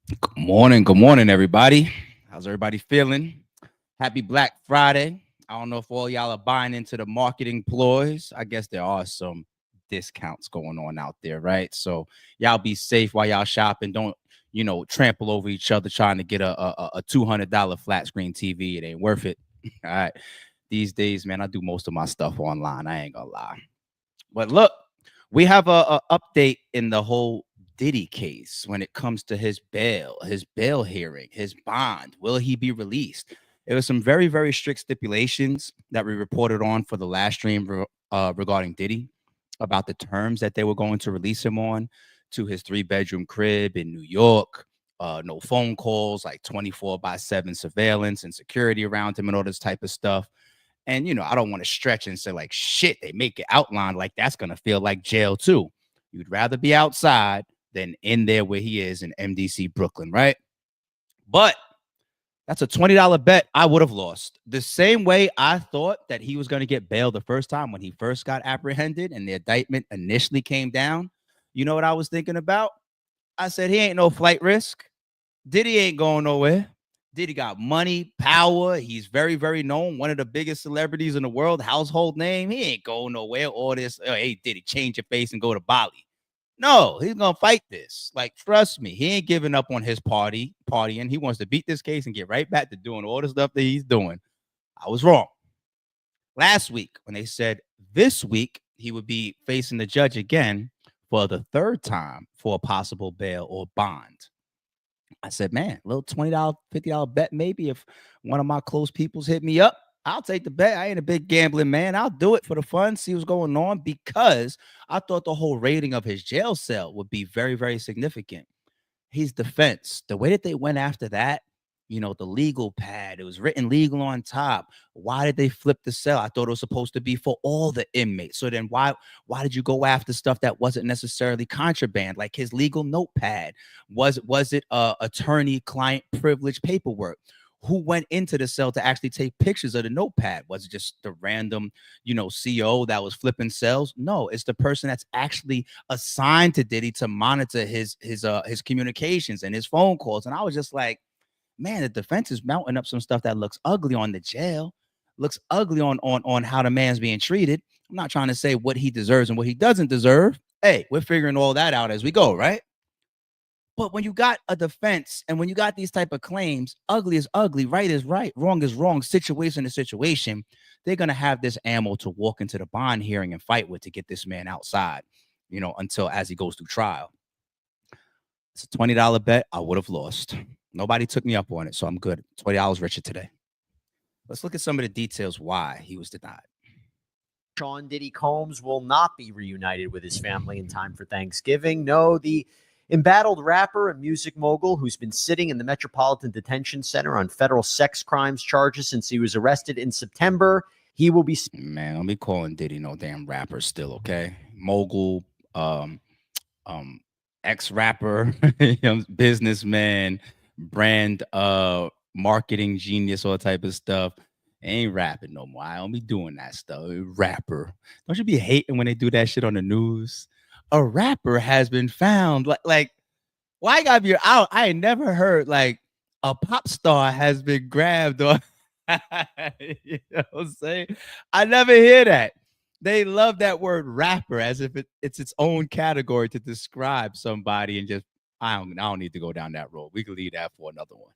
Good morning, everybody. How's everybody feeling? Happy Black Friday. I don't know if all y'all are buying into the marketing ploys. I guess there are some discounts going on out there, right? So y'all be safe while y'all shopping. Don't, trample over each other trying to get a $200 flat screen TV. It ain't worth it. All right. These days, man, I do most of my stuff online. I ain't gonna lie. But look, we have a update in the whole Diddy case when it comes to his bail hearing, his bond. Will he be released? There was some very, very strict stipulations that we reported on for the last stream regarding Diddy about the terms that they were going to release him on to his 3-bedroom crib in New York. No phone calls, like 24/7 surveillance and security around him and all this type of stuff. And I don't want to stretch and say like shit, they make it outlined like that's gonna feel like jail too. You'd rather be outside than in there where he is in MDC Brooklyn, right? But that's a $20 bet I would have lost. The same way I thought that he was going to get bail the first time when he first got apprehended and the indictment initially came down. You know what I was thinking about? I said, he ain't no flight risk. Diddy ain't going nowhere. Diddy got money, power. He's very, very known. One of the biggest celebrities in the world, household name. He ain't going nowhere. All this, oh, hey, Diddy, change your face and go to Bali. No, he's gonna fight this. Like, trust me, he ain't giving up on his partying. He wants to beat this case and get right back to doing all the stuff that he's doing. I was wrong. Last week, when they said this week he would be facing the judge again for the third time for a possible bail or bond. I said, man, a little $20, $50 bet maybe if one of my close peoples hit me up. I'll take the bet. I ain't a big gambling man. I'll do it for the fun, see what's going on, because I thought the whole rating of his jail cell would be very, very significant. His defense, the way that they went after that, the legal pad, it was written legal on top. Why did they flip the cell? I thought it was supposed to be for all the inmates. So then why did you go after stuff that wasn't necessarily contraband, like his legal notepad? Was it attorney client privilege paperwork? Who went into the cell to actually take pictures of the notepad? Was it just the random, CO that was flipping cells? No, it's the person that's actually assigned to Diddy to monitor his communications and his phone calls. And I was just like, man, the defense is mounting up some stuff that looks ugly on the jail, looks ugly on how the man's being treated. I'm not trying to say what he deserves and what he doesn't deserve. Hey, we're figuring all that out as we go, right? But when you got a defense and when you got these type of claims, ugly is ugly, right is right, wrong is wrong, situation is situation, they're gonna have this ammo to walk into the bond hearing and fight with to get this man outside, until as he goes through trial. It's a $20 bet I would have lost. Nobody took me up on it, so I'm good. $20 richer today. Let's look at some of the details why he was denied. Sean Diddy Combs will not be reunited with his family in time for Thanksgiving. No, the embattled rapper and music mogul who's been sitting in the Metropolitan Detention Center on federal sex crimes charges since he was arrested in September. He will be... Man, don't be calling Diddy no damn rapper still, okay? Mogul, ex-rapper, businessman, brand marketing genius, all type of stuff. Ain't rapping no more. I don't be doing that stuff. Rapper. Don't you be hating when they do that shit on the news? A rapper has been found. Like why gotta be out? I ain't never heard like a pop star has been grabbed or you know what I'm saying? I never hear that. They love that word rapper as if it's its own category to describe somebody and just I don't need to go down that road. We can leave that for another one.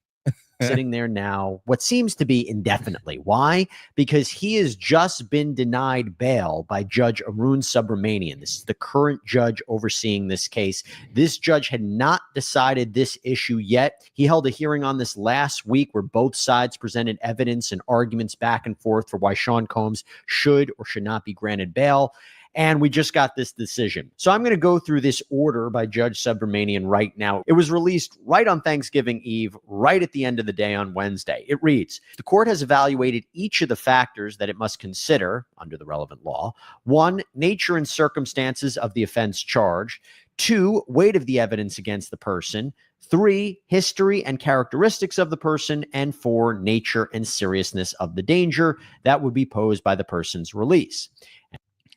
Sitting there now, what seems to be indefinitely. Why? Because he has just been denied bail by Judge Arun Subramanian. This is the current judge overseeing this case. This judge had not decided this issue yet. He held a hearing on this last week where both sides presented evidence and arguments back and forth for why Sean Combs should or should not be granted bail. And we just got this decision. So I'm going to go through this order by Judge Subramanian right now. It was released right on Thanksgiving Eve, right at the end of the day on Wednesday. It reads, the court has evaluated each of the factors that it must consider under the relevant law. 1, nature and circumstances of the offense charged. 2, weight of the evidence against the person. 3, history and characteristics of the person. And 4, nature and seriousness of the danger that would be posed by the person's release.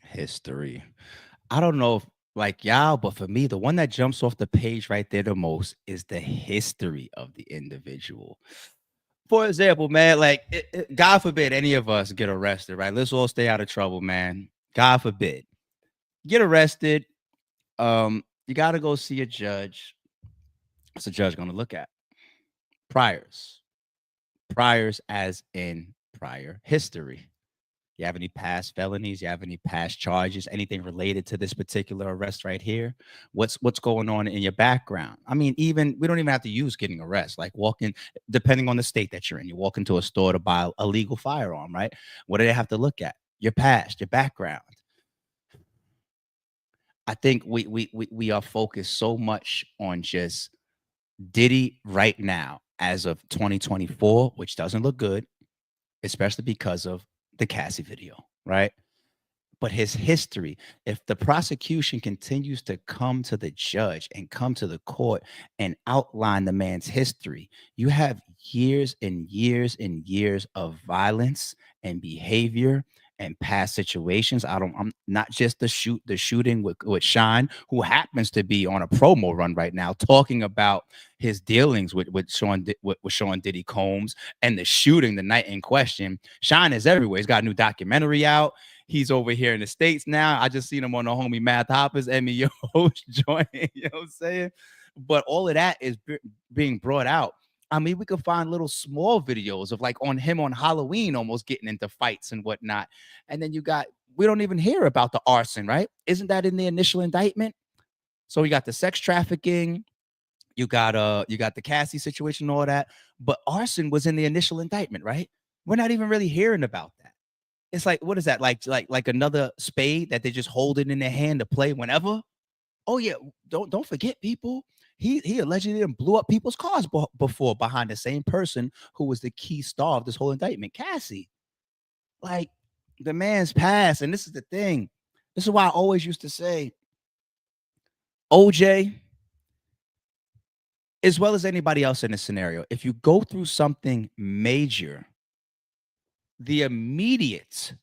History. I don't know if like y'all, but for me, the one that jumps off the page right there the most is the history of the individual. For example, man, like God forbid any of us get arrested, right? Let's all stay out of trouble, man. God forbid. Get arrested. You got to go see a judge. What's the judge going to look at? Priors. Priors as in prior history. You have any past felonies? You have any past charges? Anything related to this particular arrest right here? What's going on in your background? I mean, even we don't even have to use getting arrested. Like walking, depending on the state that you're in, you walk into a store to buy a legal firearm, right? What do they have to look at? Your past, your background. I think we are focused so much on just Diddy right now as of 2024, which doesn't look good, especially because of the Cassie video, right? But his history, if the prosecution continues to come to the judge and come to the court and outline the man's history, you have years and years and years of violence and behavior and past situations. I'm not just the shooting with Shine, who happens to be on a promo run right now, talking about his dealings with Sean Diddy Combs and the shooting the night in question. Shine is everywhere. He's got a new documentary out. He's over here in the States now. I just seen him on the homie Math Hoppers MEO joint. You know what I'm saying? But all of that is being brought out. I mean, we could find little small videos of like on him on Halloween almost getting into fights and whatnot. And then we don't even hear about the arson, right? Isn't that in the initial indictment? So you got the sex trafficking, you got the Cassie situation, all that. But arson was in the initial indictment, right? We're not even really hearing about that. It's like, what is that? Like another spade that they just hold it in their hand to play whenever? Oh yeah, don't forget, people. He allegedly blew up people's cars before behind the same person who was the key star of this whole indictment, Cassie. Like the man's past, and this is the thing. This is why I always used to say, OJ, as well as anybody else in this scenario, if you go through something major, the immediate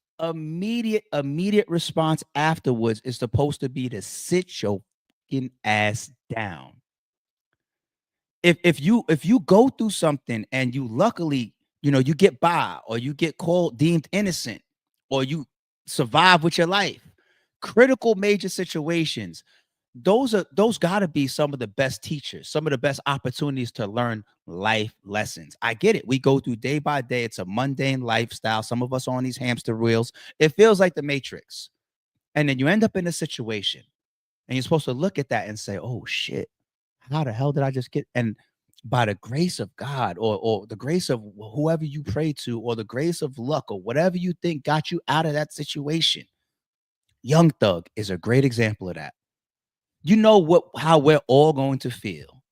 response afterwards is supposed to be to sit your fucking ass down. If you go through something and you luckily, you get by, or you get called deemed innocent, or you survive with your life, critical major situations, those got to be some of the best teachers, some of the best opportunities to learn life lessons. I get it. We go through day by day. It's a mundane lifestyle. Some of us are on these hamster wheels. It feels like the Matrix. And then you end up in a situation and you're supposed to look at that and say, oh shit, how the hell did I just get? And by the grace of God, or the grace of whoever you pray to, or the grace of luck, or whatever you think got you out of that situation, Young Thug is a great example of that. You know how we're all going to feel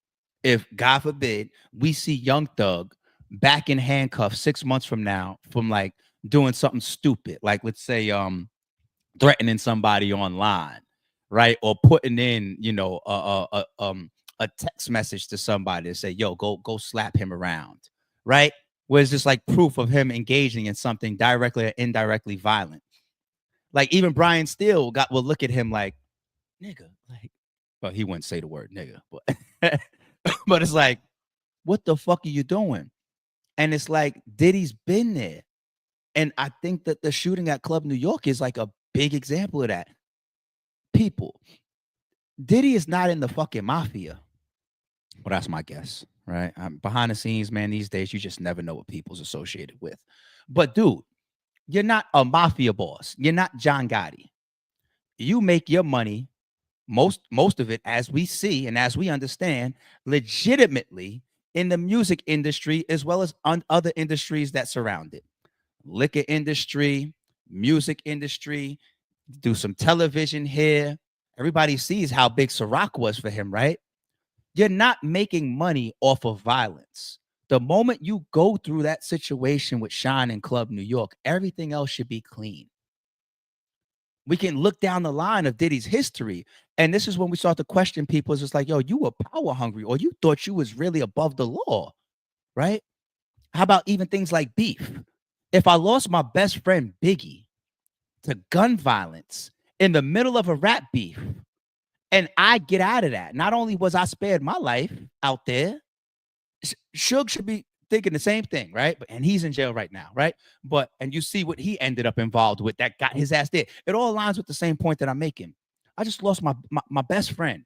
if, God forbid, we see Young Thug back in handcuffs 6 months from now from like doing something stupid, like let's say threatening somebody online, right? Or putting in, a text message to somebody to say, yo, go slap him around, right? Where it's just like proof of him engaging in something directly or indirectly violent. Like even Brian Steele will look at him like, nigga, like, well, he wouldn't say the word nigga, but but it's like, what the fuck are you doing? And it's like Diddy's been there. And I think that the shooting at Club New York is like a big example of that. People, Diddy is not in the fucking mafia. Well, that's my guess, right? Behind the scenes, man, these days, you just never know what people's associated with. But dude, you're not a mafia boss. You're not John Gotti. You make your money, most of it, as we see and as we understand, legitimately in the music industry as well as other industries that surround it. Liquor industry, music industry, do some television here. Everybody sees how big Ciroc was for him, right? You're not making money off of violence. The moment you go through that situation with Shine and Club New York, everything else should be clean. We can look down the line of Diddy's history, and this is when we start to question people. It's just like, yo, you were power hungry, or you thought you was really above the law, right? How about even things like beef? If I lost my best friend Biggie to gun violence in the middle of a rap beef, And I get out of that. Not only was I spared my life out there, Suge should be thinking the same thing, right? And he's in jail right now, right? But and you see what he ended up involved with that got his ass there. It all aligns with the same point that I'm making. I just lost my best friend.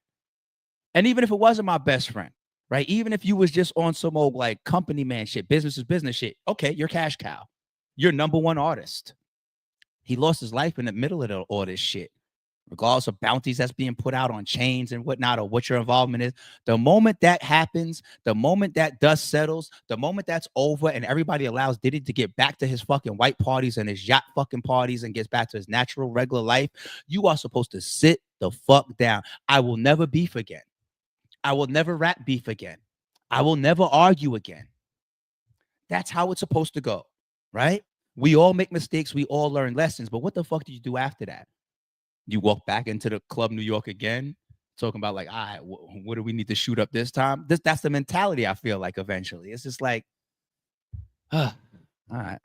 And even if it wasn't my best friend, right? Even if you was just on some old like company man shit, business is business shit. Okay, you're cash cow. You're number one artist. He lost his life in the middle of all this shit, regardless of bounties that's being put out on chains and whatnot, or what your involvement is. The moment that happens, the moment that dust settles, the moment that's over, and everybody allows Diddy to get back to his fucking white parties and his yacht fucking parties and gets back to his natural, regular life, you are supposed to sit the fuck down. I will never beef again. I will never rap beef again. I will never argue again. That's how it's supposed to go, right? We all make mistakes. We all learn lessons. But what the fuck do you do after that? You walk back into the club New York again, talking about like, all right, what do we need to shoot up this time? That's the mentality I feel like eventually. It's just like, all right.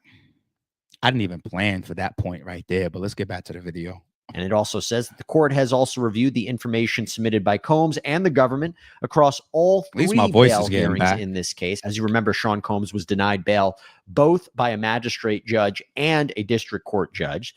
I didn't even plan for that point right there, but let's get back to the video. And it also says that the court has also reviewed the information submitted by Combs and the government across all three bail hearings in this case. As you remember, Sean Combs was denied bail both by a magistrate judge and a district court judge.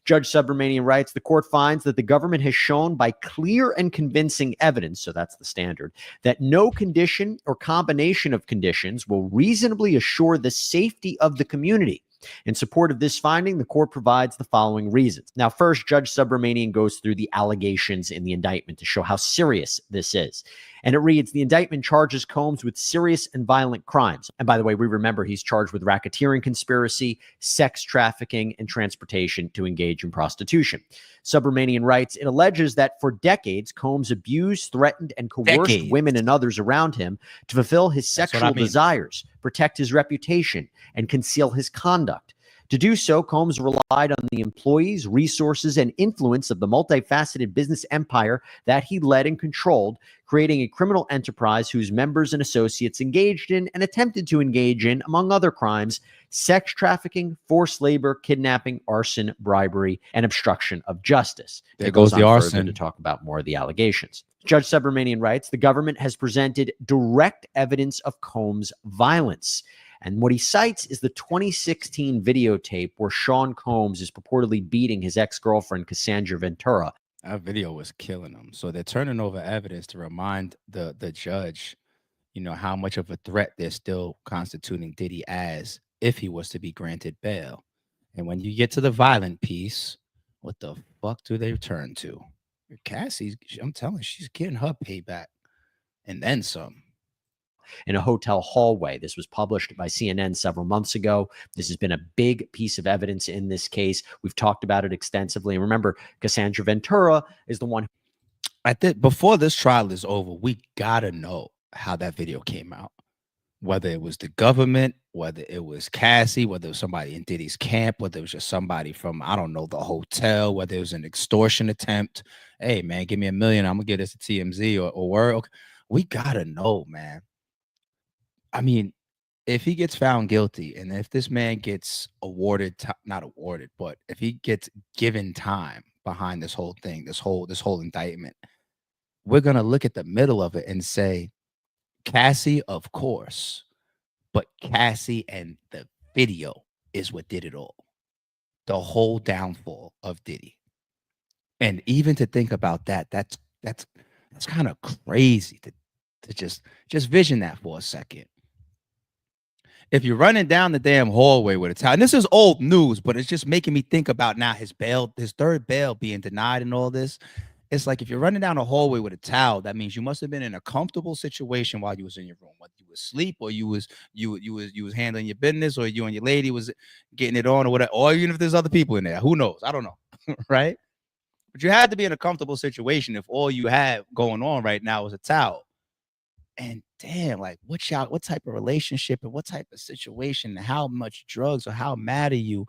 Judge Subramanian writes, the court finds that the government has shown by clear and convincing evidence, so that's the standard, that no condition or combination of conditions will reasonably assure the safety of the community. In support of this finding, the court provides the following reasons. Now, first, Judge Subramanian goes through the allegations in the indictment to show how serious this is. And it reads, the indictment charges Combs with serious and violent crimes. And by the way, we remember he's charged with racketeering conspiracy, sex trafficking, and transportation to engage in prostitution. Subramanian writes, it alleges that for decades, Combs abused, threatened, and coerced women and others around him to fulfill his sexual desires, protect his reputation, and conceal his conduct. To do so, Combs relied on the employees, resources, and influence of the multifaceted business empire that he led and controlled, creating a criminal enterprise whose members and associates engaged in and attempted to engage in, among other crimes, sex trafficking, forced labor, kidnapping, arson, bribery, and obstruction of justice. There goes the arson. To talk about more of the allegations. Judge Subramanian writes, the government has presented direct evidence of Combs' violence. And what he cites is the 2016 videotape where Sean Combs is purportedly beating his ex-girlfriend, Cassandra Ventura. That video was killing him. So they're turning over evidence to remind the judge, you know, how much of a threat they're still constituting Diddy as if he was to be granted bail. And when you get to the violent piece, what the fuck do they turn to? Cassie, I'm telling you, she's getting her payback and then some. In a hotel hallway. This was published by CNN several months ago. This has been a big piece of evidence in this case. We've talked about it extensively. And remember, Cassandra Ventura is the one. I think before this trial is over, we gotta know how that video came out. Whether it was the government, whether it was Cassie, whether it was somebody in Diddy's camp, whether it was just somebody from, I don't know, the hotel, whether it was an extortion attempt. Hey, man, give me $1 million. I'm gonna get this to TMZ or word. Okay. We gotta know, man. I mean, if he gets found guilty and if this man gets awarded, not awarded, but if he gets given time behind this whole thing, this whole indictment, we're going to look at the middle of it and say, Cassie, of course, but Cassie and the video is what did it all. The whole downfall of Diddy. And even to think about that, that's kind of crazy to just vision that for a second. If you're running down the damn hallway with a towel, and this is old news, but it's just making me think about now his third bail being denied and all this. It's like if you're running down a hallway with a towel, that means you must have been in a comfortable situation while you was in your room, whether you was asleep or you was handling your business, or you and your lady was getting it on or whatever, or even if there's other people in there, who knows? I don't know, right? But you had to be in a comfortable situation if all you have going on right now is a towel. And damn, like what type of relationship and what type of situation and how much drugs or how mad are you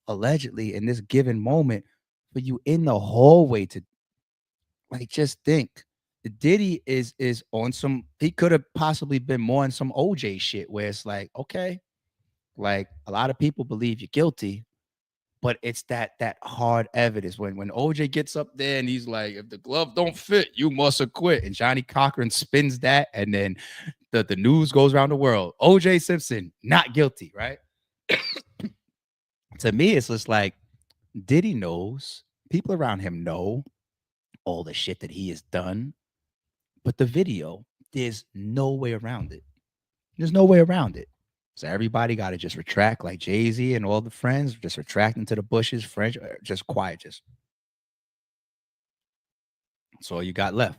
allegedly in this given moment for you in the hallway to like just think. Diddy is on some, he could have possibly been more in some OJ shit where it's like, okay, like a lot of people believe you're guilty, but it's that hard evidence. When OJ gets up there and he's like, if the glove don't fit, you must acquit. And Johnny Cochran spins that, and then the news goes around the world. OJ Simpson not guilty, right? To me, it's just like Diddy knows, people around him know all the shit that he has done, but the video, there's no way around it. There's no way around it. So everybody got to just retract, like Jay-Z and all the friends, just retract into the bushes, French, just quiet, just. That's all you got left.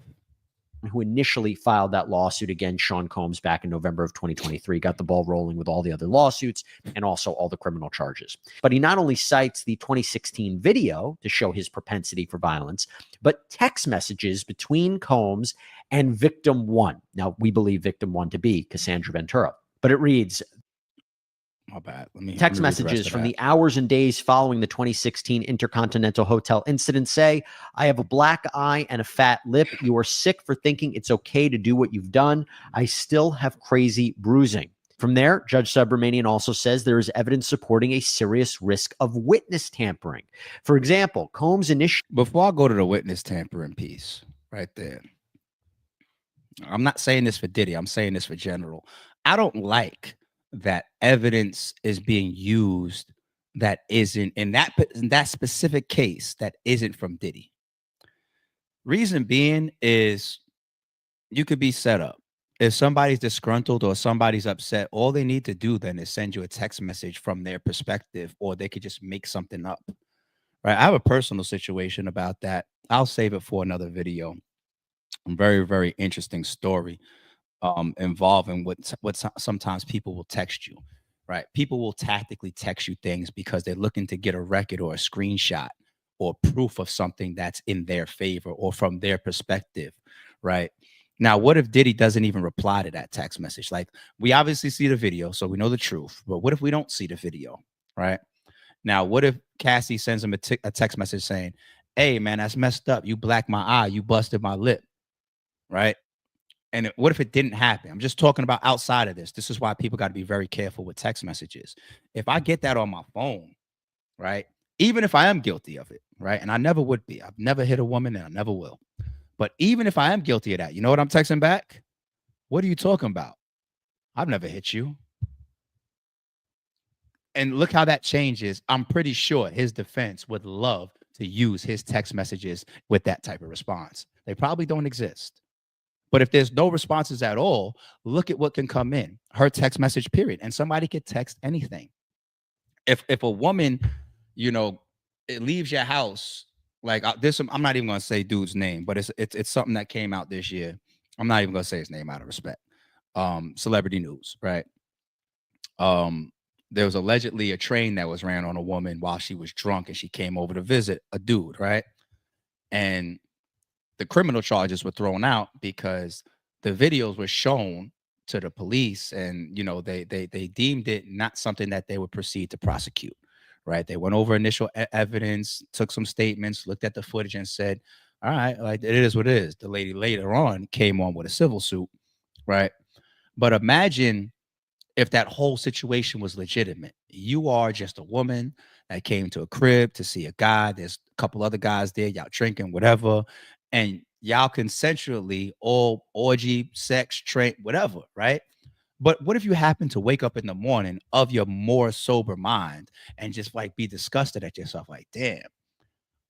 Who initially filed that lawsuit against Sean Combs back in November of 2023, got the ball rolling with all the other lawsuits and also all the criminal charges. But he not only cites the 2016 video to show his propensity for violence, but text messages between Combs and victim one. Now, we believe victim one to be Cassandra Ventura, but it reads, my bad. Text messages from the hours and days following the 2016 Intercontinental Hotel incident say, I have a black eye and a fat lip. You are sick for thinking it's okay to do what you've done. I still have crazy bruising. From there, Judge Subramanian also says there is evidence supporting a serious risk of witness tampering. For example, Combs initially... Before I go to the witness tampering piece right there, I'm not saying this for Diddy. I'm saying this for general. I don't like that evidence is being used that isn't in that specific case that isn't from Diddy. Reason being is you could be set up. If somebody's disgruntled or somebody's upset, all they need to do then is send you a text message from their perspective, or they could just make something up. Right? I have a personal situation about that. I'll save it for another video. A very, very interesting story involving what sometimes people will text you, right? People will tactically text you things because they're looking to get a record or a screenshot or proof of something that's in their favor or from their perspective, right? Now, what if Diddy doesn't even reply to that text message? Like, we obviously see the video, so we know the truth, but what if we don't see the video, right? Now, what if Cassie sends him a text message saying, hey, man, that's messed up. You blacked my eye. You busted my lip, right? And what if it didn't happen? I'm just talking about outside of this. This is why people got to be very careful with text messages. If I get that on my phone, right, even if I am guilty of it, right, and I never would be. I've never hit a woman and I never will. But even if I am guilty of that, you know what I'm texting back? What are you talking about? I've never hit you. And look how that changes. I'm pretty sure his defense would love to use his text messages with that type of response. They probably don't exist. But if there's no responses at all, look at what can come in. Her text message, period. And somebody could text anything. If a woman, it leaves your house, like I'm not even going to say dude's name, but it's something that came out this year. I'm not even going to say his name out of respect. Celebrity news, right? There was allegedly a train that was ran on a woman while she was drunk and she came over to visit a dude, right? And the criminal charges were thrown out because the videos were shown to the police and, they deemed it not something that they would proceed to prosecute, right? They went over initial evidence, took some statements, looked at the footage and said, all right, like it is what it is. The lady later on came on with a civil suit, right? But imagine if that whole situation was legitimate. You are just a woman that came to a crib to see a guy. There's a couple other guys there, y'all drinking, whatever. And y'all consensually all orgy, sex, train, whatever, right? But what if you happen to wake up in the morning of your more sober mind and just like be disgusted at yourself? Like, damn,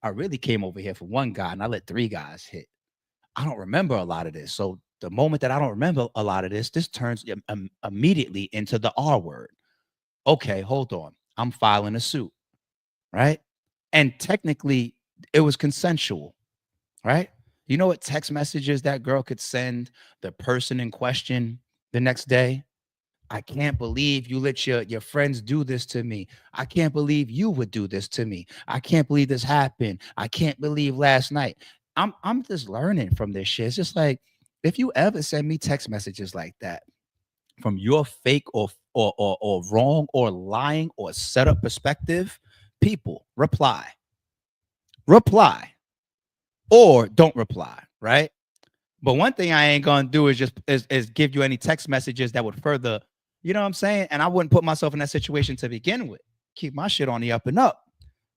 I really came over here for one guy and I let 3 guys hit. I don't remember a lot of this. So the moment that I don't remember a lot of this turns immediately into the R word. Okay, hold on. I'm filing a suit, right? And technically, it was consensual, right? You know what text messages that girl could send the person in question the next day? I can't believe you let your friends do this to me. I can't believe you would do this to me. I can't believe this happened. I can't believe last night. I'm just learning from this shit. It's just like, if you ever send me text messages like that from your fake or wrong or lying or set up perspective, people reply or don't reply, right? But one thing I ain't gonna do is just is give you any text messages that would further, you know what I'm saying? And I wouldn't put myself in that situation to begin with. Keep my shit on the up and up.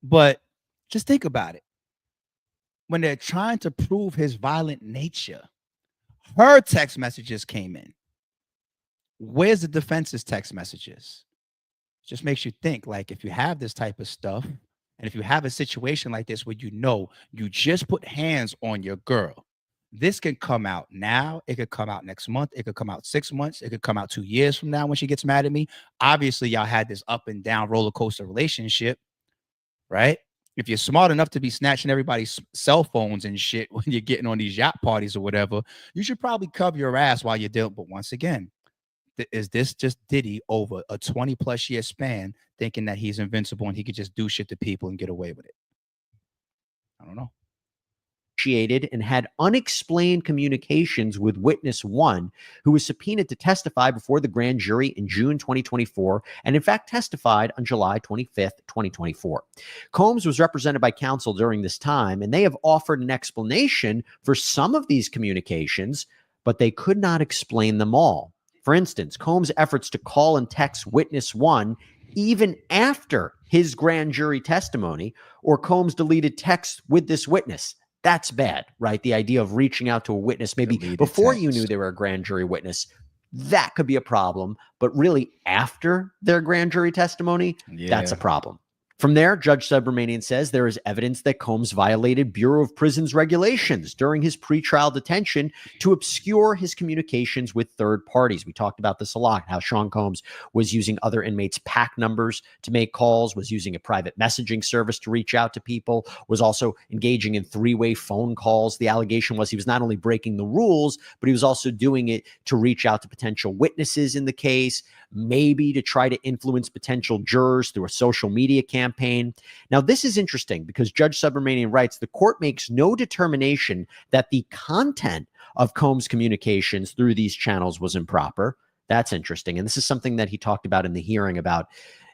But just think about it. When they're trying to prove his violent nature, her text messages came in. Where's the defense's text messages? Just makes you think, like, if you have this type of stuff, and if you have a situation like this where you know you just put hands on your girl, this can come out now. It could come out next month. It could come out 6 months. It could come out 2 years from now when she gets mad at me. Obviously, y'all had this up and down roller coaster relationship, right? If you're smart enough to be snatching everybody's cell phones and shit when you're getting on these yacht parties or whatever, you should probably cover your ass while you're dealing. But once again, is this just Diddy over a 20 plus year span thinking that he's invincible and he could just do shit to people and get away with it? I don't know. And had unexplained communications with witness one, who was subpoenaed to testify before the grand jury in June 2024, and in fact testified on July 25th, 2024. Combs was represented by counsel during this time, and they have offered an explanation for some of these communications, but they could not explain them all. For instance, Combs' efforts to call and text witness one even after his grand jury testimony, or Combs deleted texts with this witness. That's bad, right? The idea of reaching out to a witness maybe Deleted before you text. knew they were a grand jury witness, that could be a problem. But really, after their grand jury testimony, that's a problem. From there, Judge Subramanian says there is evidence that Combs violated Bureau of Prisons regulations during his pretrial detention to obscure his communications with third parties. We talked about this a lot, how Sean Combs was using other inmates' PAC numbers to make calls, was using a private messaging service to reach out to people, was also engaging in three-way phone calls. The allegation was he was not only breaking the rules, but he was also doing it to reach out to potential witnesses in the case, maybe to try to influence potential jurors through a social media campaign. Now, this is interesting because Judge Subramanian writes, the court makes no determination that the content of Combs' communications through these channels was improper. That's interesting. And this is something that he talked about in the hearing about,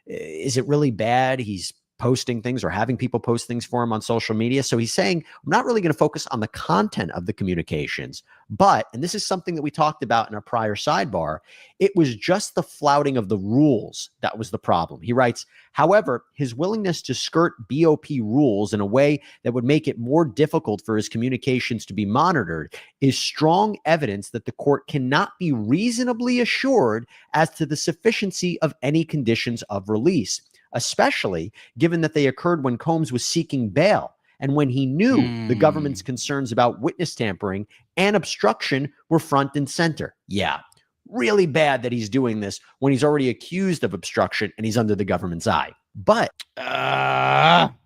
is it really bad he's posting things or having people post things for him on social media? So he's saying, I'm not really going to focus on the content of the communications, but, and this is something that we talked about in our prior sidebar, it was just the flouting of the rules that was the problem. He writes, however, his willingness to skirt BOP rules in a way that would make it more difficult for his communications to be monitored is strong evidence that the court cannot be reasonably assured as to the sufficiency of any conditions of release, especially given that they occurred when Combs was seeking bail and when he knew the government's concerns about witness tampering and obstruction were front and center. Yeah, really bad that he's doing this when he's already accused of obstruction and he's under the government's eye. But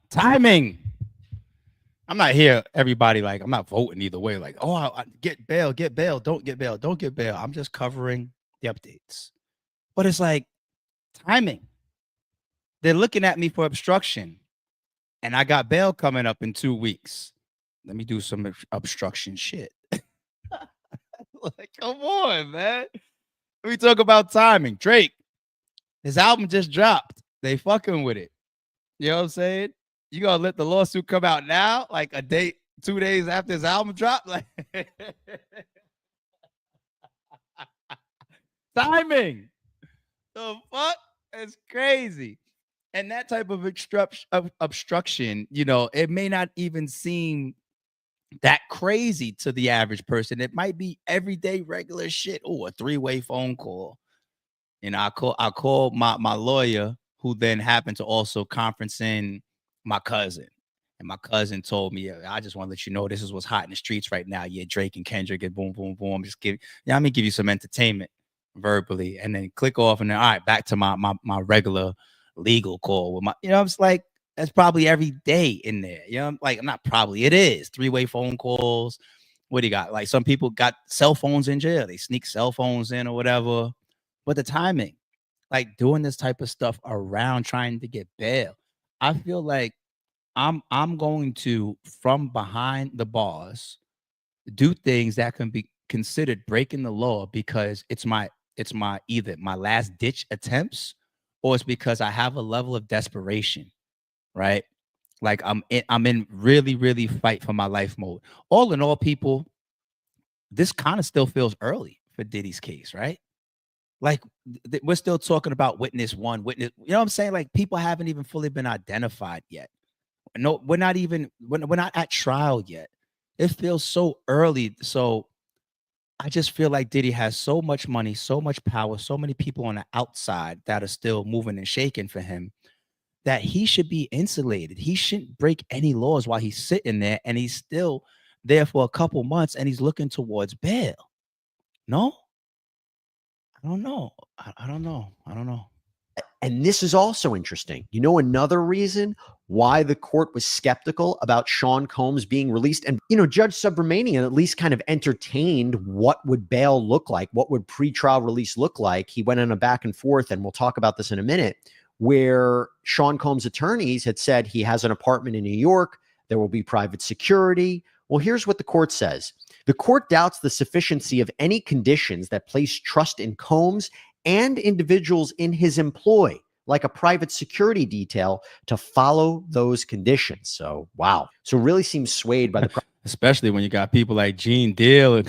timing. I'm not here, everybody, like, I'm not voting either way. Like, oh, I get bail, don't get bail, don't get bail. I'm just covering the updates. But it's like timing. They're looking at me for obstruction, and I got bail coming up in 2 weeks. Let me do some obstruction shit. Like, come on, man. We talk about timing. Drake, his album just dropped. They fucking with it. You know what I'm saying? You gonna let the lawsuit come out now, like a day, 2 days after his album dropped? Like, timing. The fuck? It's crazy. And that type of obstruction, you know, it may not even seem that crazy to the average person. It might be everyday regular shit. Oh, a three-way phone call. You know, I called my lawyer, who then happened to also conference in my cousin. And my cousin told me, I just want to let you know this is what's hot in the streets right now. Yeah, Drake and Kendrick and boom, boom, boom. Just give, yeah, I'm gonna give you some entertainment verbally, and then click off, and then all right, back to my regular legal call with my, you know, it's like that's probably every day in there. You know, like, not probably, it is three-way phone calls. What do you got? Like, some people got cell phones in jail. They sneak cell phones in or whatever. But the timing, like doing this type of stuff around trying to get bail, I feel like I'm going to, from behind the bars, do things that can be considered breaking the law because it's my either my last ditch attempts, or it's because I have a level of desperation, right? Like I'm in really, really fight for my life mode. All in all, people, this kind of still feels early for Diddy's case, right? Like, we're still talking about witness one, witness, you know what I'm saying? Like, people haven't even fully been identified yet. No, we're not even we're not at trial yet. It feels so early. So I just feel like Diddy has so much money, so much power, so many people on the outside that are still moving and shaking for him that he should be insulated. He shouldn't break any laws while he's sitting there and he's still there for a couple months and he's looking towards bail. No, I don't know. I don't know. I don't know. And this is also interesting. You know, another reason why the court was skeptical about Sean Combs being released, and Judge Subramanian at least kind of entertained what would bail look like, what would pretrial release look like. He went on a back and forth, and we'll talk about this in a minute, where Sean Combs' attorneys had said he has an apartment in New York, there will be private security. Well, here's what the court says. The court doubts the sufficiency of any conditions that place trust in Combs and individuals in his employ, like a private security detail, to follow those conditions. So, wow. So really seems swayed by the especially when you got people like Gene Deal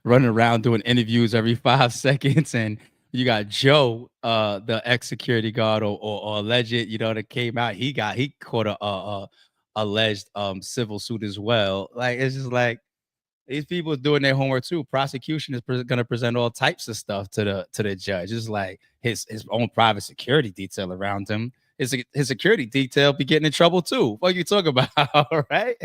running around doing interviews every 5 seconds, and you got Joe, the ex-security guard or alleged, that came out. He caught a alleged civil suit as well. Like, it's just like these people doing their homework too. Prosecution is going to present all types of stuff to the judge. It's like his own private security detail around him. His security detail be getting in trouble too. What you talk about, right?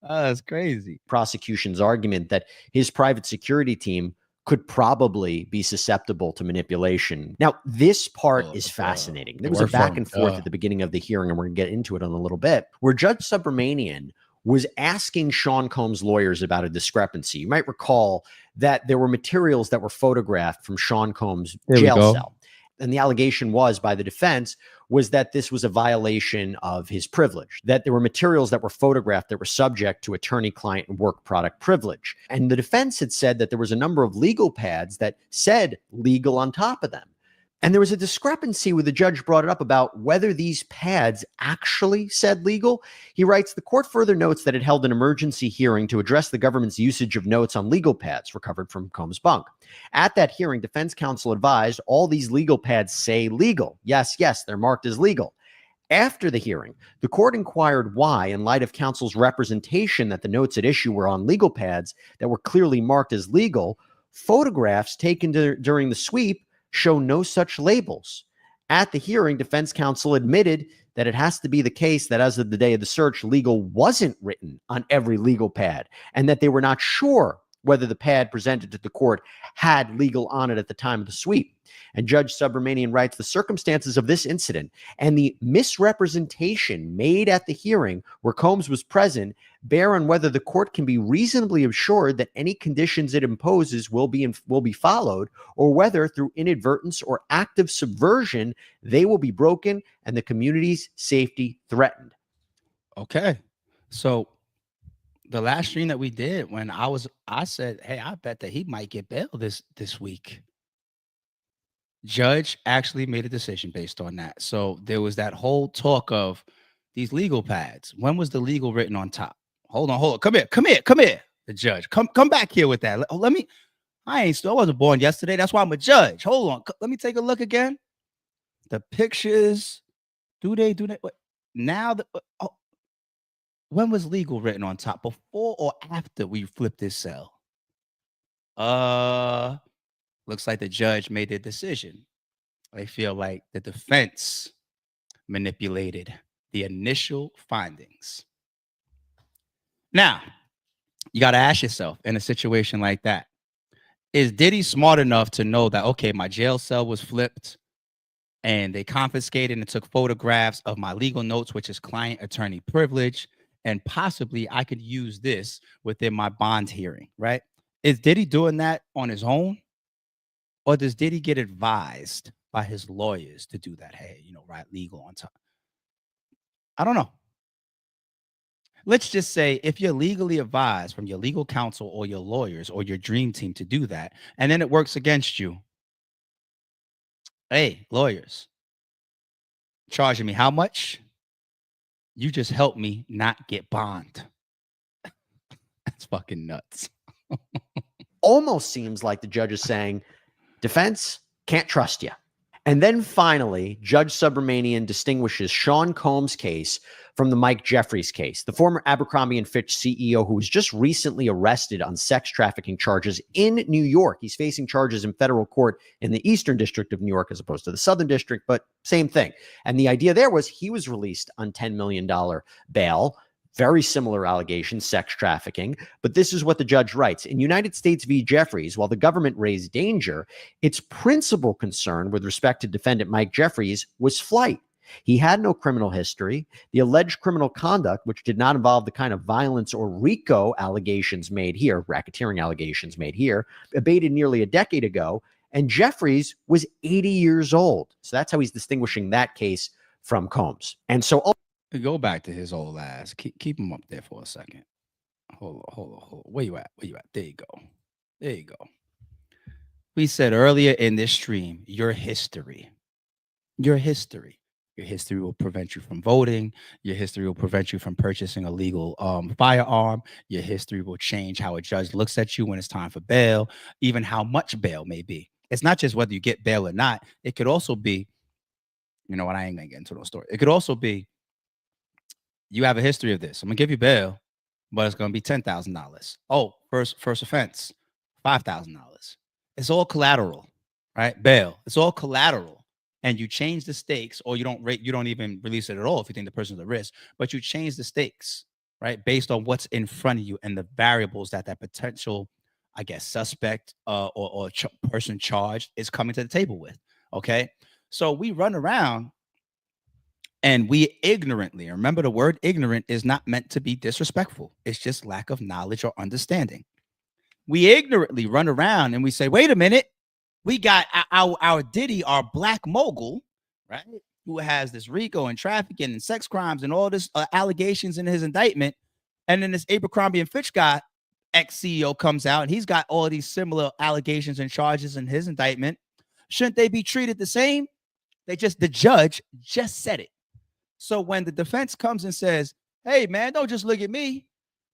Oh, that's crazy. Prosecution's argument that his private security team could probably be susceptible to manipulation. Now, this part is fascinating. There was a back and forth at the beginning of the hearing, and we're going to get into it in a little bit, where Judge Subramanian was asking Sean Combs' lawyers about a discrepancy. You might recall that there were materials that were photographed from Sean Combs' jail cell. And the allegation was by the defense was that this was a violation of his privilege, that there were materials that were photographed that were subject to attorney-client and work product privilege. And the defense had said that there was a number of legal pads that said legal on top of them. And there was a discrepancy where the judge brought it up about whether these pads actually said legal. He writes, the court further notes that it held an emergency hearing to address the government's usage of notes on legal pads recovered from Combs' bunk. At that hearing, defense counsel advised all these legal pads say legal. Yes, they're marked as legal. After the hearing, the court inquired why, in light of counsel's representation that the notes at issue were on legal pads that were clearly marked as legal, photographs taken during the sweep show no such labels. At the hearing, defense counsel admitted that it has to be the case that as of the day of the search, legal wasn't written on every legal pad, and that they were not sure whether the pad presented to the court had legal on it at the time of the sweep. And Judge Subramanian writes, the circumstances of this incident and the misrepresentation made at the hearing where Combs was present bear on whether the court can be reasonably assured that any conditions it imposes will be followed, or whether through inadvertence or active subversion they will be broken and the community's safety threatened. Okay. So the last stream that we did, when I said, hey, I bet that he might get bail this week. Judge actually made a decision based on that. So there was that whole talk of these legal pads. When was the legal written on top? Hold on. Come here. The judge, come back here with that. Let me. I wasn't born yesterday. That's why I'm a judge. Hold on. Let me take a look again. The pictures. Do they? What? Now when was legal written on top? Before or after we flipped this cell? Looks like the judge made the decision. I feel like the defense manipulated the initial findings. Now, you got to ask yourself in a situation like that, is Diddy smart enough to know that, okay, my jail cell was flipped and they confiscated and took photographs of my legal notes, which is client attorney privilege, and possibly I could use this within my bond hearing, right? Is Diddy doing that on his own? Or does Diddy get advised by his lawyers to do that? Hey, write legal on top. I don't know. Let's just say if you're legally advised from your legal counsel or your lawyers or your dream team to do that, and then it works against you. Hey, lawyers, charging me how much? You just helped me not get bond. That's fucking nuts. Almost seems like the judge is saying, defense, can't trust you. And then finally, Judge Subramanian distinguishes Sean Combs' case from the Mike Jeffries case, the former Abercrombie and Fitch CEO who was just recently arrested on sex trafficking charges in New York. He's facing charges in federal court in the Eastern District of New York as opposed to the Southern District, but same thing. And the idea there was he was released on $10 million bail. Very similar allegations, sex trafficking. But this is what the judge writes. In United States v. Jeffries, while the government raised danger, its principal concern with respect to defendant Mike Jeffries was flight. He had no criminal history. The alleged criminal conduct, which did not involve the kind of violence or RICO allegations made here, racketeering allegations made here, abated nearly a decade ago. And Jeffries was 80 years old. So that's how he's distinguishing that case from Combs. And so go back to his old ass. Keep him up there for a second. Hold on. Where you at? There you go. We said earlier in this stream, your history will prevent you from voting. Your history will prevent you from purchasing a legal firearm. Your history will change how a judge looks at you when it's time for bail, even how much bail may be. It's not just whether you get bail or not. It could also be, you know what, I ain't gonna get into those stories. It could also be, you have a history of this. I'm gonna give you bail, but it's gonna be $10,000. Oh, first offense, $5,000. It's all collateral, right? Bail. It's all collateral, and you change the stakes, or you don't even release it at all if you think the person's at risk. But you change the stakes, right, based on what's in front of you and the variables that potential, I guess, suspect or person charged is coming to the table with. Okay, so we run around. And we ignorantly, remember the word ignorant is not meant to be disrespectful. It's just lack of knowledge or understanding. We ignorantly run around and we say, wait a minute, we got our Diddy, our black mogul, right, who has this RICO and trafficking and sex crimes and all this allegations in his indictment. And then this Abercrombie and Fitch guy, ex-CEO, comes out and he's got all these similar allegations and charges in his indictment. Shouldn't they be treated the same? The judge just said it. So when the defense comes and says, hey, man, don't just look at me.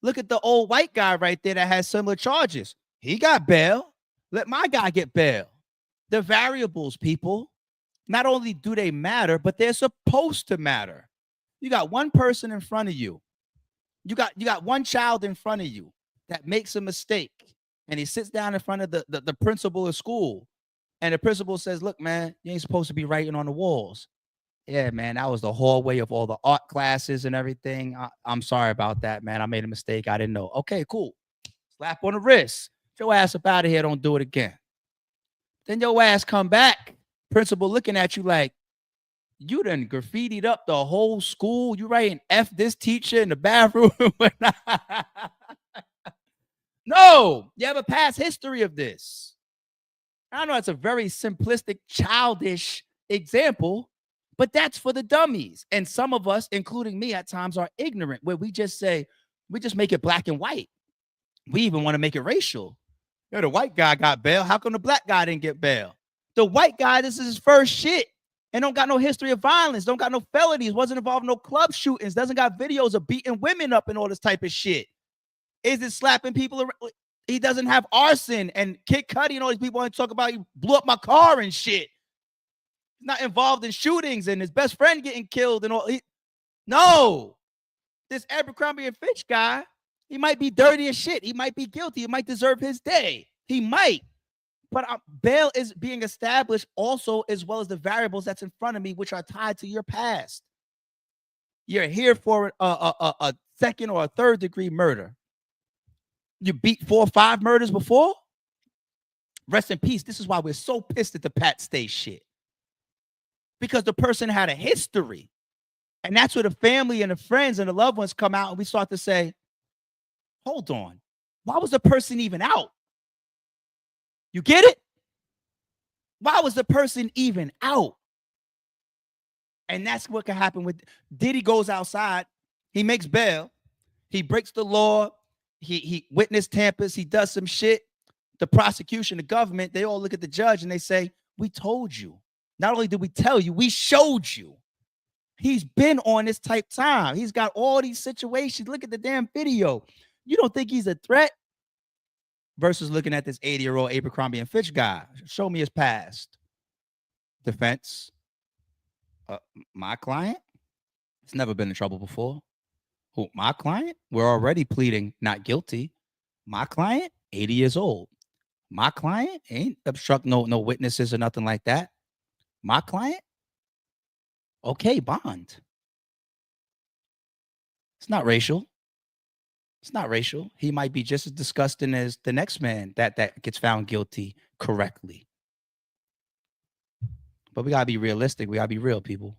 Look at the old white guy right there that has similar charges. He got bail. Let my guy get bail. The variables, people, not only do they matter, but they're supposed to matter. You got one person in front of you. You got one child in front of you that makes a mistake. And he sits down in front of the principal of school. And the principal says, look, man, you ain't supposed to be writing on the walls. Yeah, man, that was the hallway of all the art classes and everything. I'm sorry about that, man. I made a mistake. I didn't know. Okay, cool. Slap on the wrist. Get your ass up out of here. Don't do it again. Then your ass come back. Principal looking at you like, you done graffitied up the whole school. You writing F this teacher in the bathroom. No, you have a past history of this. I know it's a very simplistic, childish example, but that's for the dummies. And some of us, including me at times, are ignorant, where we just make it black and white. We even want to make it racial. Yo, the white guy got bail. How come the black guy didn't get bail? The white guy, this is his first shit and don't got no history of violence, don't got no felonies, wasn't involved in no club shootings, doesn't got videos of beating women up and all this type of shit. Is it slapping people around? He doesn't have arson and Kid Cudi and all these people want to talk about he blew up my car and shit. Not involved in shootings and his best friend getting killed and all. No, this Abercrombie and Fitch guy, he might be dirty as shit. He might be guilty. He might deserve his day. He might. But bail is being established also, as well as the variables that's in front of me, which are tied to your past. You're here for a second or a third degree murder. You beat 4 or 5 murders before? Rest in peace. This is why we're so pissed at the Pat Stay shit. Because the person had a history. And that's where the family and the friends and the loved ones come out and we start to say, hold on, why was the person even out? You get it? Why was the person even out? And that's what can happen with Diddy. Goes outside, he makes bail, he breaks the law, he witnessed tampers, he does some shit. The prosecution, the government, they all look at the judge and they say, we told you. Not only did we tell you, we showed you. He's been on this type time. He's got all these situations. Look at the damn video. You don't think he's a threat? Versus looking at this 80-year-old Abercrombie and Fitch guy. Show me his past. defense. My client, has never been in trouble before. Who? My client? We're already pleading not guilty. My client, 80 years old. My client ain't obstruct no witnesses or nothing like that. My client, okay, bond. It's not racial. It's not racial. He might be just as disgusting as the next man that gets found guilty correctly. But we gotta be realistic. We gotta be real, people.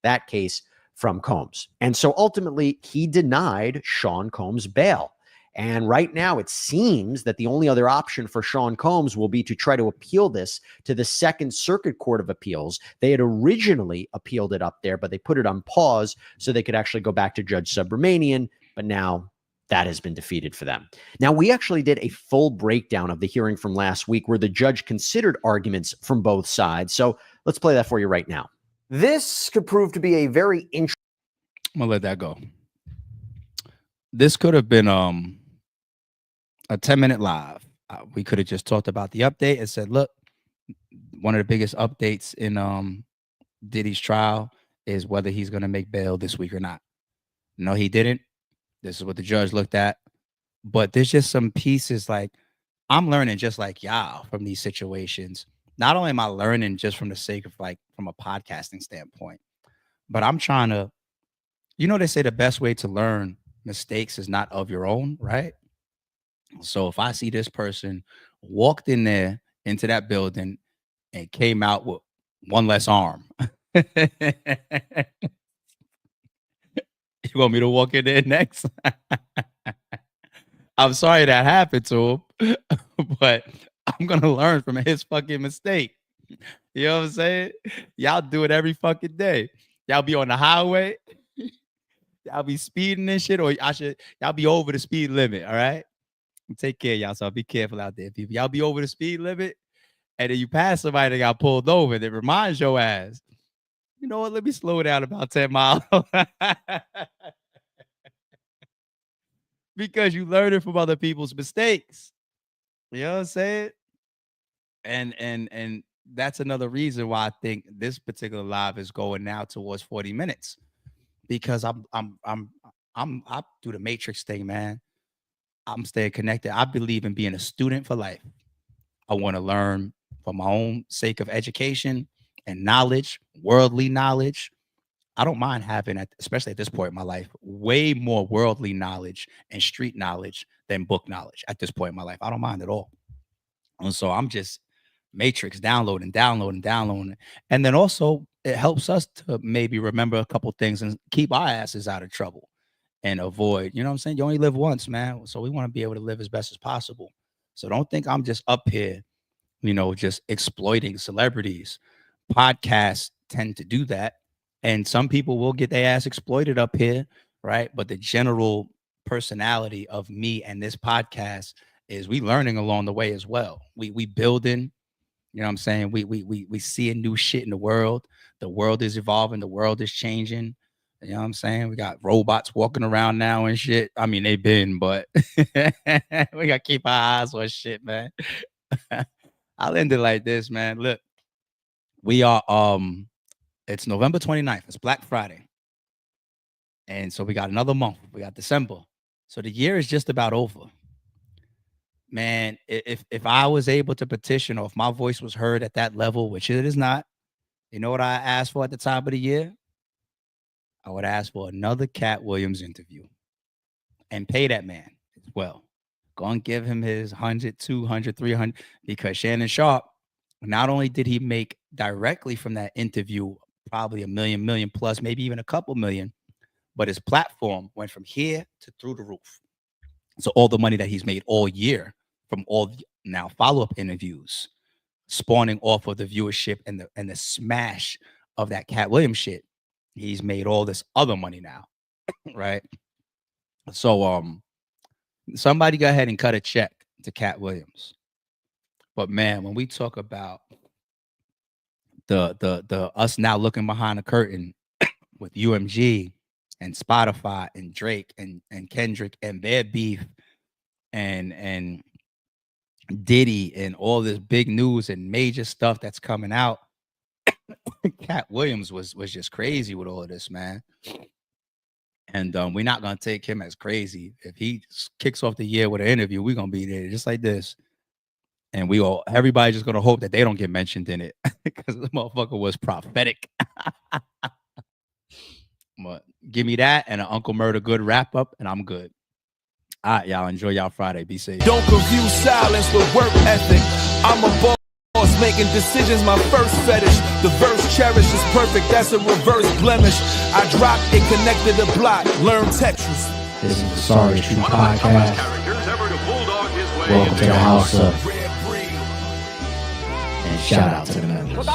That case from Combs. And so ultimately, he denied Sean Combs bail. And right now, it seems that the only other option for Sean Combs will be to try to appeal this to the Second Circuit Court of Appeals. They had originally appealed it up there, but they put it on pause so they could actually go back to Judge Subramanian. But now that has been defeated for them. Now, we actually did a full breakdown of the hearing from last week where the judge considered arguments from both sides. So let's play that for you right now. This could prove to be a very interesting. I'm gonna let that go. This could have been a 10-minute live. We could have just talked about the update and said, look, one of the biggest updates in Diddy's trial is whether he's gonna make bail this week or not. No, he didn't. This is what the judge looked at. But there's just some pieces like I'm learning just like y'all from these situations. Not only am I learning just from the sake of like from a podcasting standpoint, but I'm trying to, they say the best way to learn mistakes is not of your own, right? So if I see this person walked in there into that building and came out with one less arm, you want me to walk in there next? I'm sorry that happened to him, but I'm gonna learn from his fucking mistake. You know what I'm saying? Y'all do it every fucking day. Y'all be on the highway, y'all be speeding and shit, or y'all be over the speed limit. All right, take care of y'all. So be careful out there, people. Y'all be over the speed limit, and then you pass somebody that got pulled over. That reminds your ass. You know what? Let me slow down about 10 miles. Because you learn it from other people's mistakes. You know what I'm saying? And that's another reason why I think this particular live is going now towards 40 minutes. Because I do the matrix thing, man. I'm staying connected. I believe in being a student for life. I want to learn for my own sake of education and knowledge, worldly knowledge. I don't mind having, especially at this point in my life, way more worldly knowledge and street knowledge than book knowledge at this point in my life. I don't mind at all. And so I'm just matrix downloading. And then also it helps us to maybe remember a couple things and keep our asses out of trouble and avoid, you know what I'm saying? You only live once, man. So we want to be able to live as best as possible. So don't think I'm just up here, just exploiting celebrities. Podcasts tend to do that. And some people will get their ass exploited up here, right? But the general personality of me and this podcast is we learning along the way as well. We building, you know what I'm saying? We seeing new shit in the world. The world is evolving, the world is changing. You know what I'm saying? We got robots walking around now and shit. I mean, they've been, but we gotta keep our eyes on shit, man. I'll end it like this, man. Look, we are it's November 29th. It's Black Friday. And so we got another month. We got December. So the year is just about over. Man, if I was able to petition or if my voice was heard at that level, which it is not, you know what I asked for at the top of the year? I would ask for another Cat Williams interview and pay that man as well. Go and give him his 100, 200, 300, because Shannon Sharp, not only did he make directly from that interview probably a million plus, maybe even a couple million, but his platform went from here to through the roof. So all the money that he's made all year from all now follow-up interviews, spawning off of the viewership and the smash of that Cat Williams shit, he's made all this other money now, right? So somebody go ahead and cut a check to Cat Williams. But man, when we talk about the us now looking behind the curtain with UMG and Spotify and Drake and Kendrick and their beef and Diddy and all this big news and major stuff that's coming out, Cat Williams was just crazy with all of this, man. And we're not gonna take him as crazy. If he kicks off the year with an interview, we're gonna be there just like this. And everybody just gonna hope that they don't get mentioned in it because the motherfucker was prophetic. But give me that and an Uncle Murder good wrap up, and I'm good. All right, y'all. Enjoy y'all Friday. Be safe. Don't confuse silence with work ethic. I'm a boss, making decisions my first fetish. The verse cherished is perfect, that's a reverse blemish. I dropped it, connected the block, learn Tetris. This is the Sorry Street Podcast. Welcome to the house of. And shout out to the members.